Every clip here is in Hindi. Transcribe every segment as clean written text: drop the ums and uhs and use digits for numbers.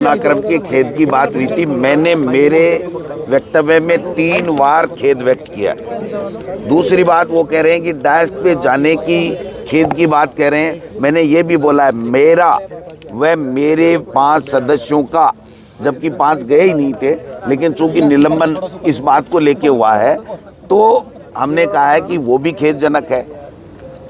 घटनाक्रम के खेद की बात हुई थी। मैंने मेरे वक्तव्य में 3 बार खेद व्यक्त किया। दूसरी बात वो कह रहे हैं कि डायस पे जाने की खेद की बात कह रहे हैं। मैंने ये भी बोला है मेरा व मेरे 5 सदस्यों का, जबकि 5 गए ही नहीं थे, लेकिन चूंकि निलंबन इस बात को लेके हुआ है तो हमने कहा है कि वो भी खेदजनक है।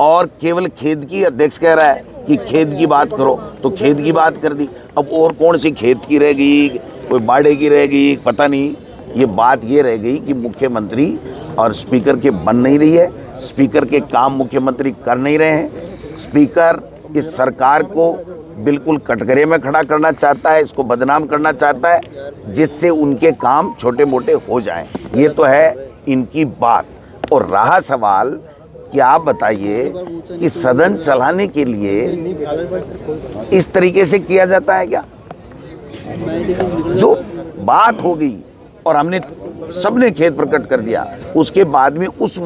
और केवल खेद की अध्यक्ष कह रहा है कि खेद की बात करो, तो खेद की बात कर दी। अब और कौन सी खेद की रह गई, कोई बाड़े की रह गई, पता नहीं। ये बात ये रह गई कि मुख्यमंत्री और स्पीकर के बन नहीं रही है, स्पीकर के काम मुख्यमंत्री कर नहीं रहे हैं। स्पीकर इस सरकार को बिल्कुल कटघरे में खड़ा करना चाहता है, इसको बदनाम करना चाहता है, जिससे उनके काम छोटे मोटे हो जाएं। ये तो है इनकी बात। और रहा सवाल कि आप बताइए कि सदन चलाने के लिए इस तरीके से किया जाता है क्या? जो बात हो गई और हमने सबने खेद प्रकट कर दिया, उसके बाद में उस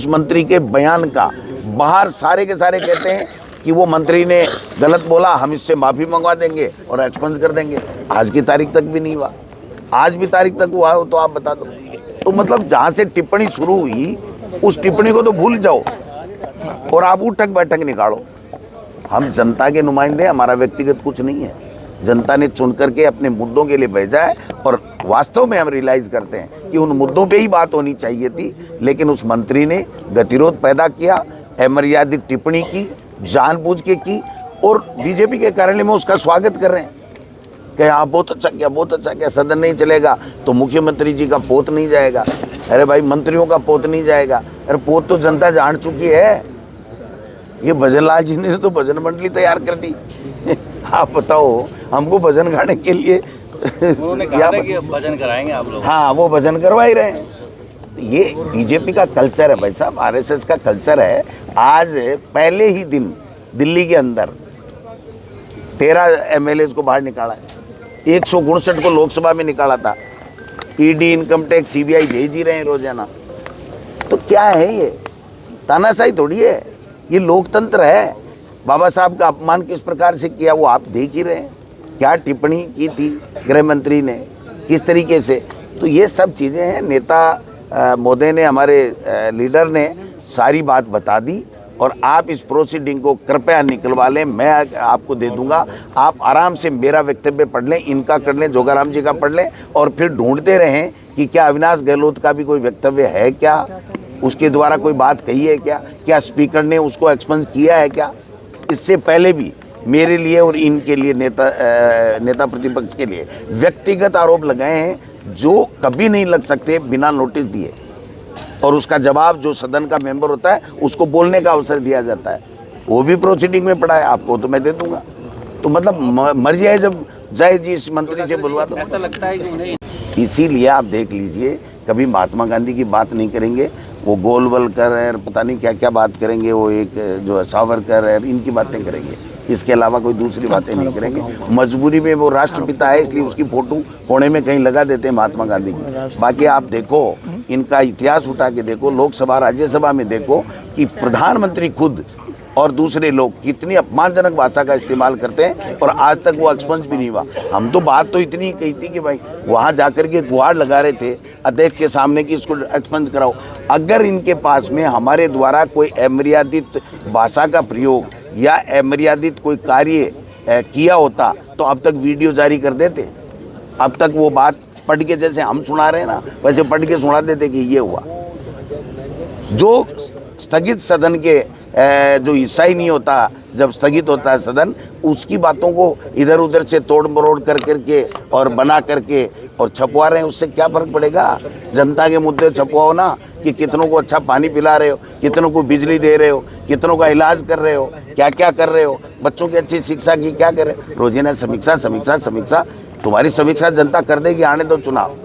मंत्री के बयान का बाहर सारे के सारे कहते हैं कि वो मंत्री ने गलत बोला, हम इससे माफी मंगवा देंगे और एक्सपंज कर देंगे। आज की तारीख तक भी नहीं हुआ। आज भी तारीख तक हुआ हो तो आप बता दो। तो मतलब जहां से टिप्पणी शुरू हुई उस टिप्पणी को तो भूल जाओ और आप उठक बैठक निकालो। हम जनता के नुमाइंदे, हमारा व्यक्तिगत कुछ नहीं है। जनता ने चुन करके अपने मुद्दों के लिए भेजा है और वास्तव में हम रियलाइज करते हैं कि उन मुद्दों पे ही बात होनी चाहिए थी, लेकिन उस मंत्री ने गतिरोध पैदा किया, अमर्यादित टिप्पणी की, जानबूझ के की। और बीजेपी के कार्यालय में उसका स्वागत कर रहे हैं कि हाँ बहुत अच्छा किया, बहुत अच्छा किया। सदन नहीं चलेगा तो मुख्यमंत्री जी का पोत नहीं जाएगा। अरे भाई, मंत्रियों का पोत नहीं जाएगा। अरे पोत तो जनता जान चुकी है। ये भजनलाल जी ने तो भजन मंडली तैयार कर दी। आप बताओ, हमको भजन गाने के लिए उन्होंने कहा था कि भजन कराएंगे आप लोग। हाँ, वो भजन करवा ही रहे हैं। तो ये बीजेपी का कल्चर है भाई साहब, आरएसएस का कल्चर है। आज पहले ही दिन दिल्ली के अंदर 13 एमएलए को बाहर निकाला है, 159 को लोकसभा में निकाला था। ईडी, इनकम टैक्स, सीबीआई भेज ही रहे हैं रोजाना। तो क्या है ये? तानाशाही थोड़ी है, ये लोकतंत्र है। बाबा साहब का अपमान किस प्रकार से किया वो आप देख ही रहे हैं। क्या टिप्पणी की थी गृह मंत्री ने, किस तरीके से। तो ये सब चीज़ें हैं। नेता मोदी ने, हमारे लीडर ने सारी बात बता दी और आप इस प्रोसीडिंग को कृपया निकलवा लें। मैं आपको दे दूंगा, आप आराम से मेरा वक्तव्य पढ़ लें, इनका कर लें, जोगाराम जी का पढ़ लें और फिर ढूंढते रहें कि क्या अविनाश गहलोत का भी कोई वक्तव्य है क्या, उसके द्वारा कोई बात कही है क्या स्पीकर ने उसको एक्सपंज किया है क्या। इससे पहले भी मेरे लिए और इनके लिए, नेता प्रतिपक्ष के लिए व्यक्तिगत आरोप लगाए हैं जो कभी नहीं लग सकते बिना नोटिस दिए, और उसका जवाब जो सदन का मेंबर होता है उसको बोलने का अवसर दिया जाता है। वो भी प्रोसीडिंग में पड़ा है, आपको तो मैं दे दूंगा। तो मतलब मर्जी है, जब जय जी इस मंत्री से बुलवा दो। ऐसा लगता है कि उन्हें, इसीलिए आप देख लीजिए, कभी महात्मा गांधी की बात नहीं करेंगे, वो गोलवलकर है, पता नहीं क्या क्या बात करेंगे, वो एक जो सावरकर है, इनकी बातें करेंगे। इसके अलावा कोई दूसरी बातें नहीं करेंगे। मजबूरी में वो राष्ट्रपिता है, इसलिए उसकी फोटो कोने में कहीं लगा देते हैं महात्मा गांधी की। बाकी आप देखो, इनका इतिहास उठा के देखो, लोकसभा राज्यसभा में देखो कि प्रधानमंत्री खुद और दूसरे लोग कितनी अपमानजनक भाषा का इस्तेमाल करते हैं और आज तक वो एक्सपंज भी नहीं हुआ। हम तो बात तो इतनी कही थी कि भाई वहाँ जाकर के गुहार लगा रहे थे अध्यक्ष के सामने कि इसको एक्सपंज कराओ। अगर इनके पास में हमारे द्वारा कोई अमर्यादित भाषा का प्रयोग या अमर्यादित कोई कार्य किया होता तो अब तक वीडियो जारी कर देते। अब तक वो बात पढ़ के, जैसे हम सुना रहे हैं ना, वैसे पढ़ के सुना देते कि ये हुआ। जो स्थगित सदन के जो हिस्सा ही नहीं होता, जब स्थगित होता है सदन, उसकी बातों को इधर उधर से तोड़ मरोड़ कर करके और बना करके और छपवा रहे हैं। उससे क्या फर्क पड़ेगा? जनता के मुद्दे छपवाओ ना, कि कितनों को अच्छा पानी पिला रहे हो, कितनों को बिजली दे रहे हो, कितनों का इलाज कर रहे हो, क्या क्या कर रहे हो, बच्चों की अच्छी शिक्षा की क्या कर रहे हो। रोजाना समीक्षा समीक्षा समीक्षा। तुम्हारी समीक्षा जनता कर देगी, आने दो चुनाव।